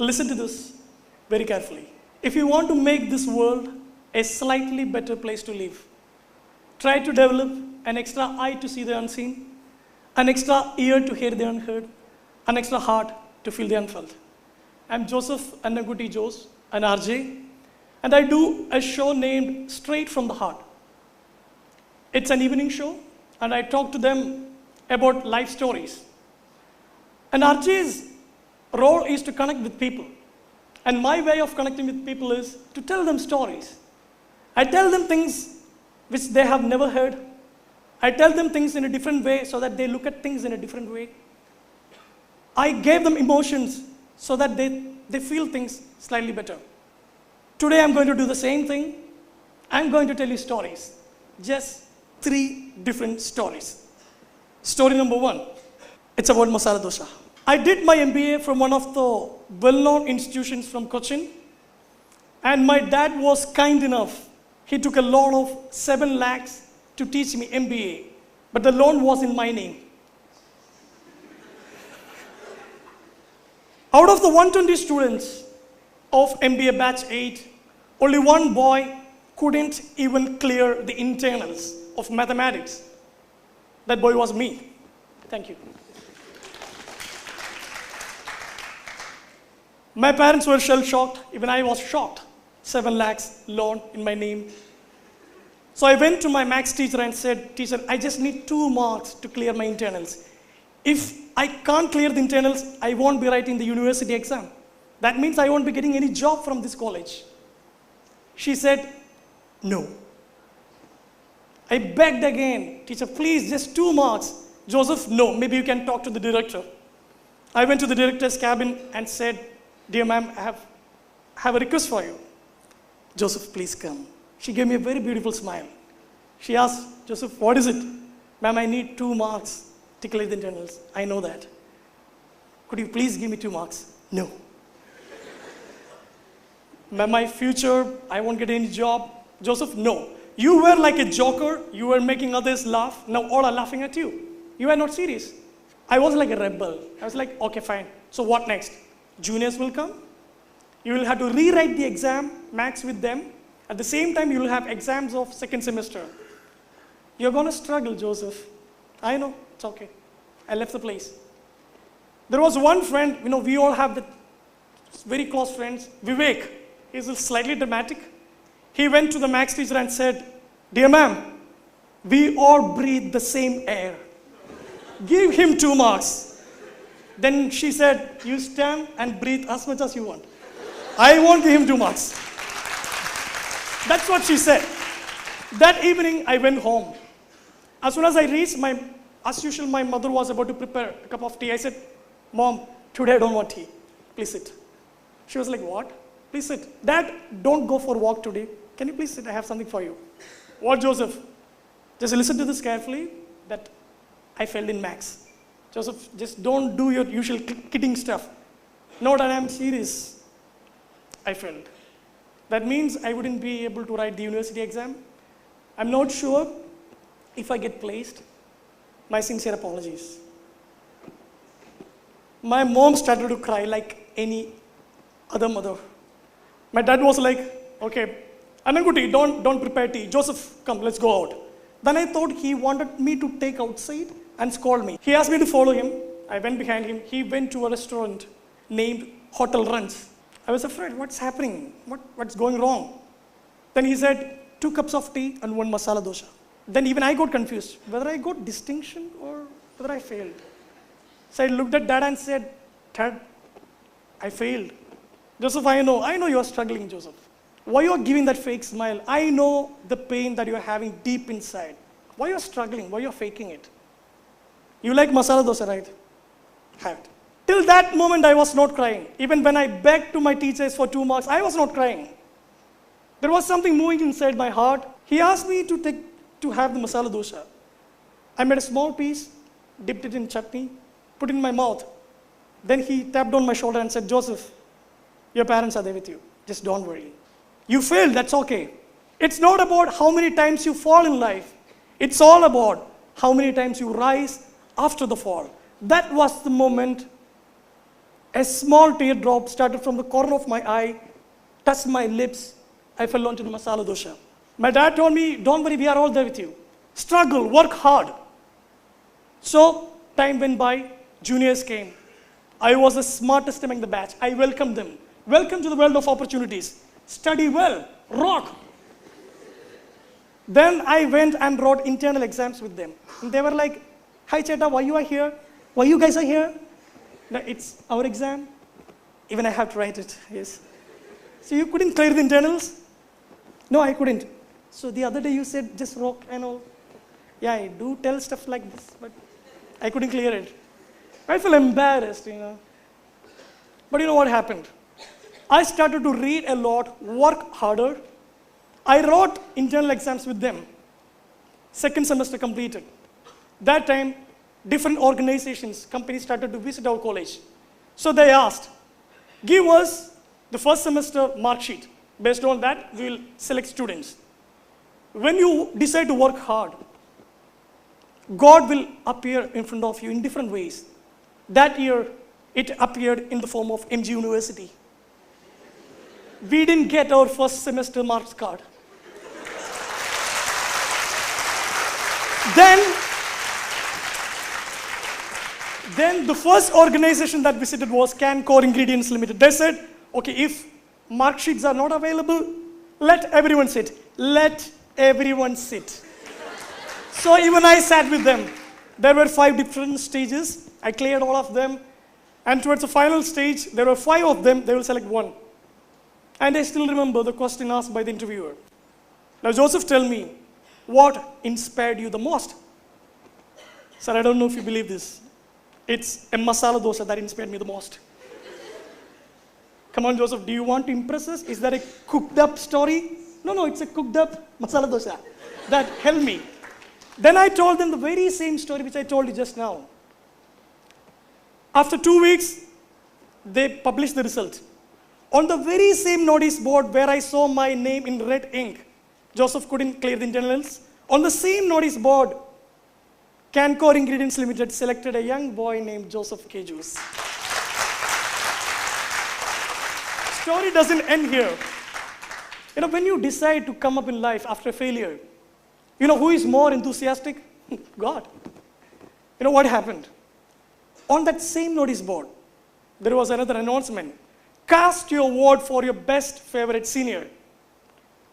Listen to this very carefully. If you want to make this world a slightly better place to live, try to develop an extra eye to see the unseen, an extra ear to hear the unheard, an extra heart to feel the unfelt. I'm Joseph Annamkutty Jose, an RJ, and I do a show named Straight from the Heart. It's an evening show, and I talk to them about life stories. An RJ's role is to connect with people. And my way of connecting with people is to tell them stories. I tell them things which they have never heard. I tell them things in a different way so that they look at things in a different way. I gave them emotions so that they feel things slightly better. Today I'm going to do the same thing. I'm going to tell you stories. Just 3 different stories. Story number 1, it's about masala dosa. I did my MBA from one of the well-known institutions from Cochin, and my dad was kind enough. He took a loan of 7 lakhs to teach me MBA, but the loan was in my name. Out of the 120 students of MBA batch 8, only one boy couldn't even clear the internals of mathematics. That boy was me. Thank you. My parents were shell-shocked. Even I was shocked. 7 lakhs loan in my name. So I went to my maths teacher and said, "Teacher, I just need 2 marks to clear my internals. If I can't clear the internals, I won't be writing the university exam. That means I won't be getting any job from this college." She said, "No." I begged again, "Teacher, please, just 2 marks. Joseph, no, maybe you can talk to the director." I went to the director's cabin and said, "Dear ma'am, I have a request for you." "Joseph, please come." She gave me a very beautiful smile. She asked, "Joseph, what is it?" "Ma'am, I need 2 marks to clear the internals." "I know that. Could you please give me 2 marks?" "No." "Ma'am, my future, I won't get any job." "Joseph, no. You were like a joker. You were making others laugh. Now all are laughing at you. You are not serious." I was like a rebel. I was like, "Okay, fine. So what next? Juniors will come. You will have to rewrite the exam, maths with them. At the same time, you will have exams of 2nd semester. You're going to struggle, Joseph." "I know, it's okay." I left the place. There was one friend, we all have the very close friends, Vivek. He's slightly dramatic. He went to the maths teacher and said, "Dear ma'am, we all breathe the same air. Give him 2 marks." Then she said, "You stand and breathe as much as you want. I won't give him 2 marks." That's what she said. That evening, I went home. As soon as I reached, as usual, my mother was about to prepare a cup of tea. I said, "Mom, today I don't want tea. Please sit." She was like, "What?" "Please sit." "Dad, don't go for a walk today. Can you please sit? I have something for you." "What, Joseph?" "Just listen to this carefully, that I failed in maths." "Joseph, just don't do your usual kidding stuff." "No, Dad, I'm serious. I failed. That means I wouldn't be able to write the university exam. I'm not sure if I get placed. My sincere apologies." My mom started to cry like any other mother. My dad was like, "Okay, Annamkutty, don't prepare tea. Joseph, come, let's go out." Then I thought he wanted me to take outside and scold me. He asked me to follow him. I went behind him. He went to a restaurant named Hotel Ranch. I was afraid, what's happening? What's going wrong? Then he said, 2 cups of tea and 1 masala dosa. Then even I got confused, whether I got distinction or whether I failed. So I looked at Dad and said, "Dad, I failed." "Joseph, I know you are struggling, Joseph. Why you are giving that fake smile? I know the pain that you are having deep inside. Why you are struggling? Why you are faking it? You like masala dosa, right? Have it." Till that moment, I was not crying. Even when I begged to my teachers for 2 marks, I was not crying. There was something moving inside my heart. He asked me to have the masala dosa. I made a small piece, dipped it in chutney, put it in my mouth. Then he tapped on my shoulder and said, "Joseph, your parents are there with you. Just don't worry. You failed, that's okay. It's not about how many times you fall in life. It's all about how many times you rise after the fall." That was the moment A small teardrop started from the corner of my eye, touched my lips. I fell onto the masala dosha. My dad told me, don't worry, we are all there with you. Struggle, work hard. So time went by, juniors came. I was the smartest among the batch. I welcomed them. Welcome to the world of opportunities. Study well, rock. Then I went and wrote internal exams with them. And they were like, hi Cheta, why you are here? Why you guys are here? No, it's our exam. Even I have to write it, yes. So you couldn't clear the internals? No, I couldn't. So the other day you said just rock and all. Yeah, I do tell stuff like this, but I couldn't clear it. I feel embarrassed, But you know what happened? I started to read a lot, work harder. I wrote internal exams with them. Second semester completed. That time, different organizations, companies started to visit our college. So they asked, give us the first semester mark sheet. Based on that, we will select students. When you decide to work hard, God will appear in front of you in different ways. That year, it appeared in the form of MG University. We didn't get our first semester marks card. Then the first organization that visited was Can Core Ingredients Limited. They said, okay, if mark sheets are not available, let everyone sit. Let everyone sit. So even I sat with them. There were 5 different stages. I cleared all of them. And towards the final stage, there were 5 of them. They will select 1. And I still remember the question asked by the interviewer. Now, Joseph, tell me, what inspired you the most? Sir, I don't know if you believe this. It's a masala dosa that inspired me the most. Come on, Joseph, do you want to impress us? Is that a cooked up story? No, it's a cooked up masala dosa that helped me. Then I told them the very same story which I told you just now. After 2 weeks, they published the result. On the very same notice board where I saw my name in red ink, Joseph couldn't clear the internals. On the same notice board, Can Core Ingredients Limited selected a young boy named Joseph K. Juice. Story doesn't end here. When you decide to come up in life after a failure, who is more enthusiastic? God. What happened? On that same notice board, there was another announcement. Cast your vote for your best favorite senior.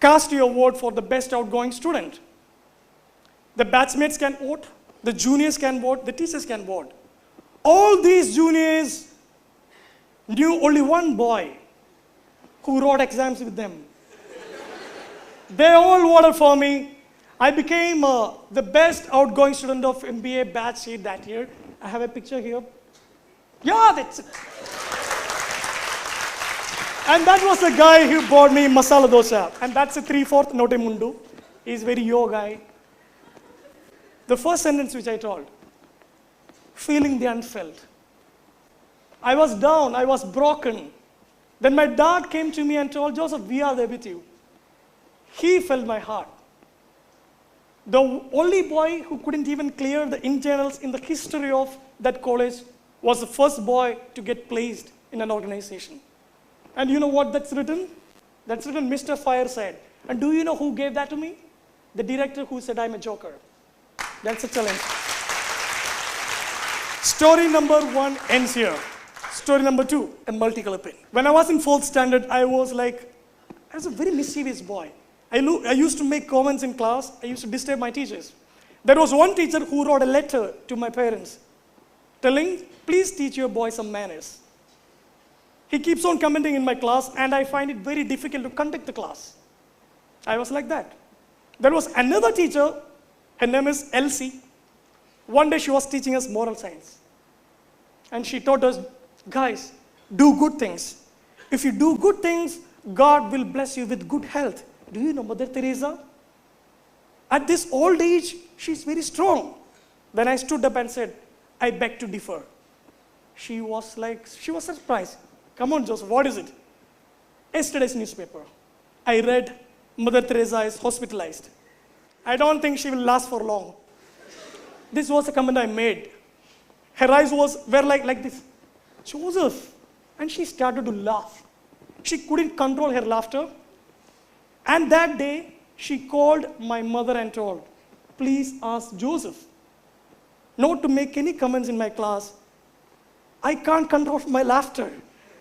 Cast your vote for the best outgoing student. The batchmates can vote, the juniors can vote, the teachers can vote. All these juniors knew only one boy who wrote exams with them. They all voted for me. I became the best outgoing student of MBA batch sheet that year. I have a picture here. Yeah, that's it. And that was the guy who bought me masala dosa. And that's a 3/4 note mundu. He's very yo guy. The first sentence which I told, feeling the unfelt. I was down, I was broken. Then my dad came to me and told, Joseph, we are there with you. He felt my heart. The only boy who couldn't even clear the internals in the history of that college was the first boy to get placed in an organization. And you know what that's written? That's written Mr. Fireside. And do you know who gave that to me? The director who said I'm a joker. That's a challenge. Story number 1 ends here. Story number 2, a multicolor pen. When I was in 4th standard, I was a very mischievous boy. I used to make comments in class. I used to disturb my teachers. There was one teacher who wrote a letter to my parents telling, please teach your boy some manners. He keeps on commenting in my class, and I find it very difficult to conduct the class. I was like that. There was another teacher, her name is Elsie. One day she was teaching us moral science. And she taught us, guys, do good things. If you do good things, God will bless you with good health. Do you know Mother Teresa? At this old age, she's very strong. When I stood up and said, I beg to differ, she was surprised. Come on, Joseph, what is it? Yesterday's newspaper. I read Mother Teresa is hospitalized. I don't think she will last for long. This was a comment I made. Her eyes were like this. Joseph, and she started to laugh. She couldn't control her laughter. And that day, she called my mother and told, please ask Joseph not to make any comments in my class. I can't control my laughter.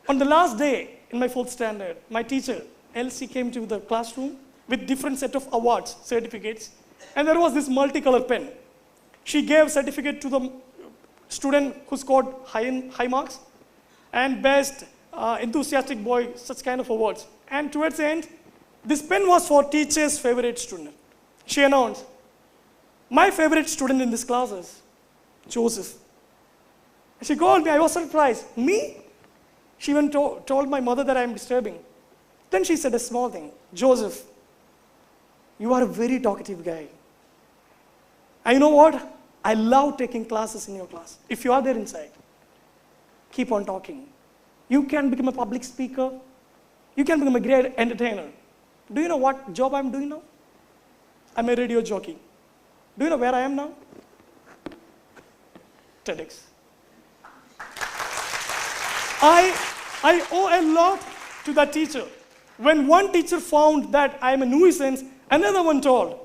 On the last day in my 4th standard, my teacher, Elsie, came to the classroom with different set of awards, certificates, and there was this multicolored pen. She gave certificate to the student who scored high marks and best enthusiastic boy, such kind of awards. And towards the end, this pen was for teacher's favorite student. She announced, my favorite student in this class is Joseph. She called me, I was surprised. Me? She even told my mother that I am disturbing. Then she said a small thing, Joseph, you are a very talkative guy. And you know what? I love taking classes in your class. If you are there inside, keep on talking. You can become a public speaker. You can become a great entertainer. Do you know what job I'm doing now? I'm a radio jockey. Do you know where I am now? TEDx. I owe a lot to that teacher. When one teacher found that I am a nuisance, another one told,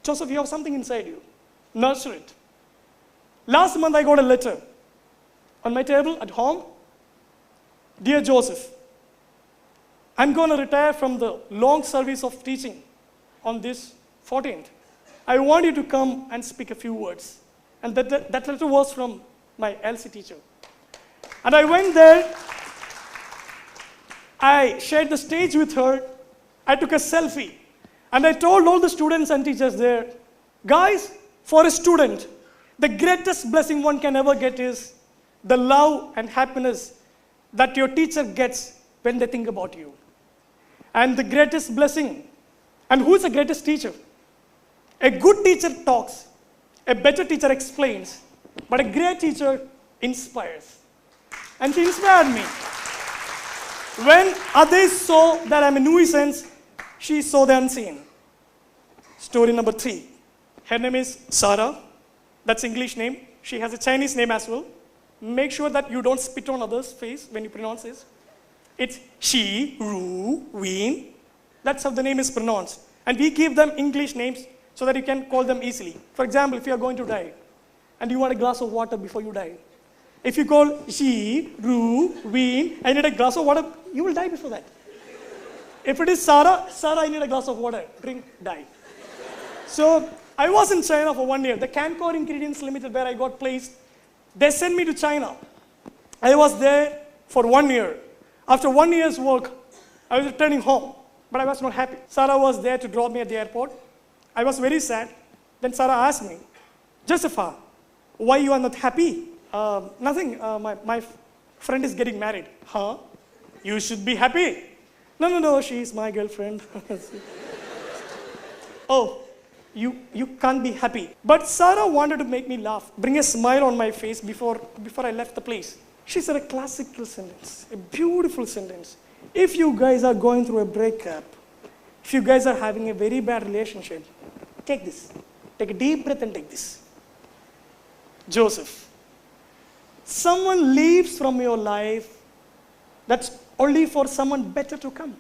Joseph, you have something inside you. Nurture it. Last month I got a letter on my table at home. Dear Joseph, I'm going to retire from the long service of teaching on this 14th. I want you to come and speak a few words. And that letter was from my LC teacher. And I went there. I shared the stage with her. I took a selfie. And I told all the students and teachers there, guys, for a student, the greatest blessing one can ever get is the love and happiness that your teacher gets when they think about you. And the greatest blessing, and who is the greatest teacher? A good teacher talks, a better teacher explains, but a great teacher inspires. And she inspired me. When others saw that I'm a nuisance, she saw the unseen. Story number 3. Her name is Sarah. That's English name. She has a Chinese name as well. Make sure that you don't spit on others' face when you pronounce this. It's Shi, Ru, Ween. That's how the name is pronounced. And we give them English names so that you can call them easily. For example, if you are going to die and you want a glass of water before you die, if you call Shi, Ru, Ween, I need a glass of water, you will die before that. If it is Sarah, I need a glass of water, drink, die. So I was in China for 1 year. The Cancor Ingredients Limited, where I got placed, they sent me to China. I was there for 1 year. After 1 year's work, I was returning home, but I was not happy. Sarah was there to drop me at the airport. I was very sad. Then Sarah asked me, Josepha, why you are not happy? Nothing, my friend is getting married. Huh? You should be happy. No, she is my girlfriend. Oh, you can't be happy. But Sarah wanted to make me laugh, bring a smile on my face before I left the place. She said a classical sentence, a beautiful sentence. If you guys are going through a breakup, if you guys are having a very bad relationship, take this. Take a deep breath and take this. Joseph, someone leaves from your life, that's only for someone better to come.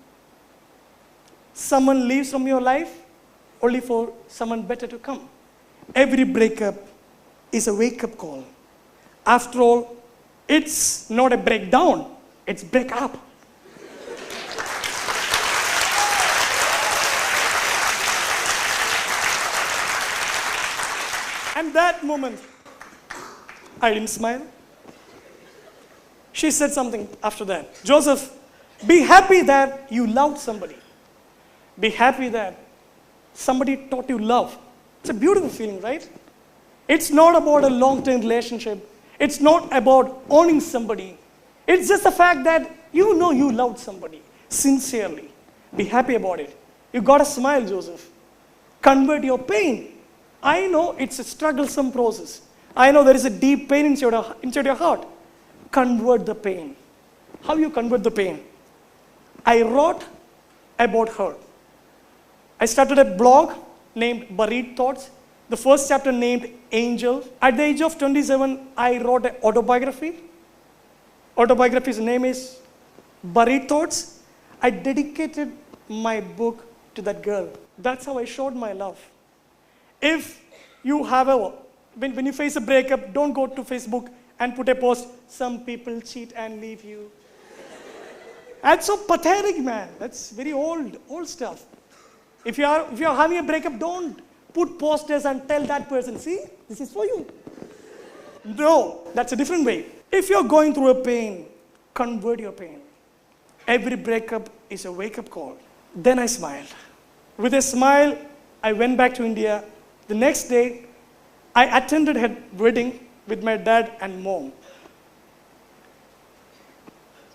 Someone leaves from your life, only for someone better to come. Every breakup is a wake-up call. After all, it's not a breakdown, it's break up. And that moment, I didn't smile. She said something after that. Joseph, be happy that you loved somebody. Be happy that somebody taught you love. It's a beautiful feeling, right? It's not about a long-term relationship. It's not about owning somebody. It's just the fact that you know you loved somebody sincerely. Be happy about it. You got to smile, Joseph. Convert your pain. I know it's a strugglesome process. I know there is a deep pain inside your heart. Convert the pain. How you convert the pain? I wrote about her. I started a blog named Buried Thoughts. The first chapter named Angel. At the age of 27, I wrote an autobiography. Autobiography's name is Buried Thoughts. I dedicated my book to that girl. That's how I showed my love. If you have when you face a breakup, don't go to Facebook and put a post, some people cheat and leave you. That's so pathetic, man. That's very old stuff. If you're having a breakup, don't put posters and tell that person, see, this is for you. No, that's a different way. If you're going through a pain, convert your pain. Every breakup is a wake-up call. Then I smiled. With a smile, I went back to India. The next day, I attended her wedding with my dad and mom.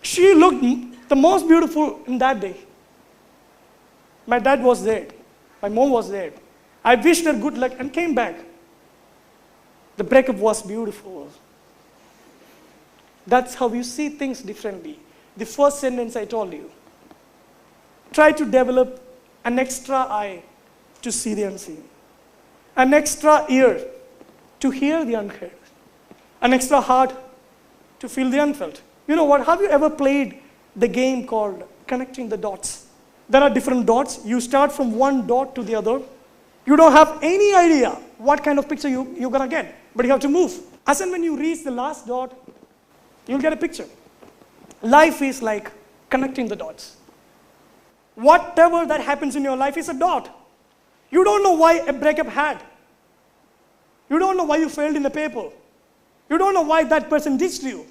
She looked the most beautiful in that day. My dad was there. My mom was there. I wished her good luck and came back. The breakup was beautiful. That's how you see things differently. The first sentence I told you. Try to develop an extra eye to see the unseen. An extra ear to hear the unheard. An extra heart to feel the unfelt. You know what? Have you ever played the game called connecting the dots? There are different dots. You start from one dot to the other. You don't have any idea what kind of picture you're going to get, but you have to move. As and when you reach the last dot, you'll get a picture. Life is like connecting the dots. Whatever that happens in your life is a dot. You don't know why a breakup had. You don't know why you failed in the paper. You don't know why that person ditched you.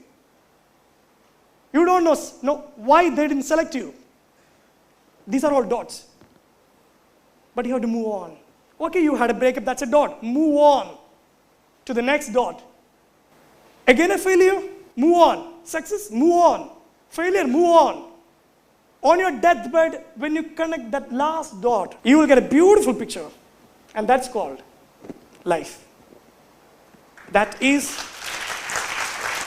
You don't know why they didn't select you. These are all dots. But you have to move on. Okay, you had a breakup, that's a dot. Move on to the next dot. Again a failure, move on. Success, move on. Failure, move on. On your deathbed, when you connect that last dot, you will get a beautiful picture. And that's called life. That is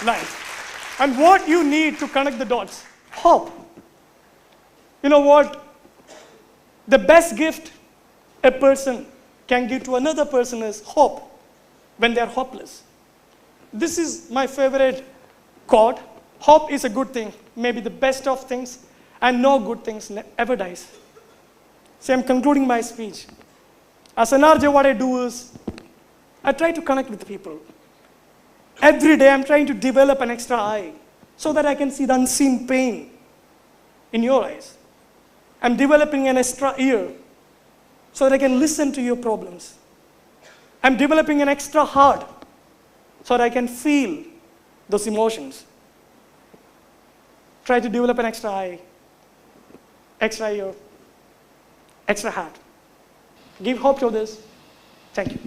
life. And what you need to connect the dots? Hope. You know what? The best gift a person can give to another person is hope when they are hopeless. This is my favorite quote. Hope is a good thing, maybe the best of things, and no good things ever dies. So I'm concluding my speech. As an RJ, what I do is, I try to connect with people. Every day I'm trying to develop an extra eye so that I can see the unseen pain in your eyes. I'm developing an extra ear so that I can listen to your problems. I'm developing an extra heart so that I can feel those emotions. Try to develop an extra eye, extra ear, extra heart. Give hope to this. Thank you.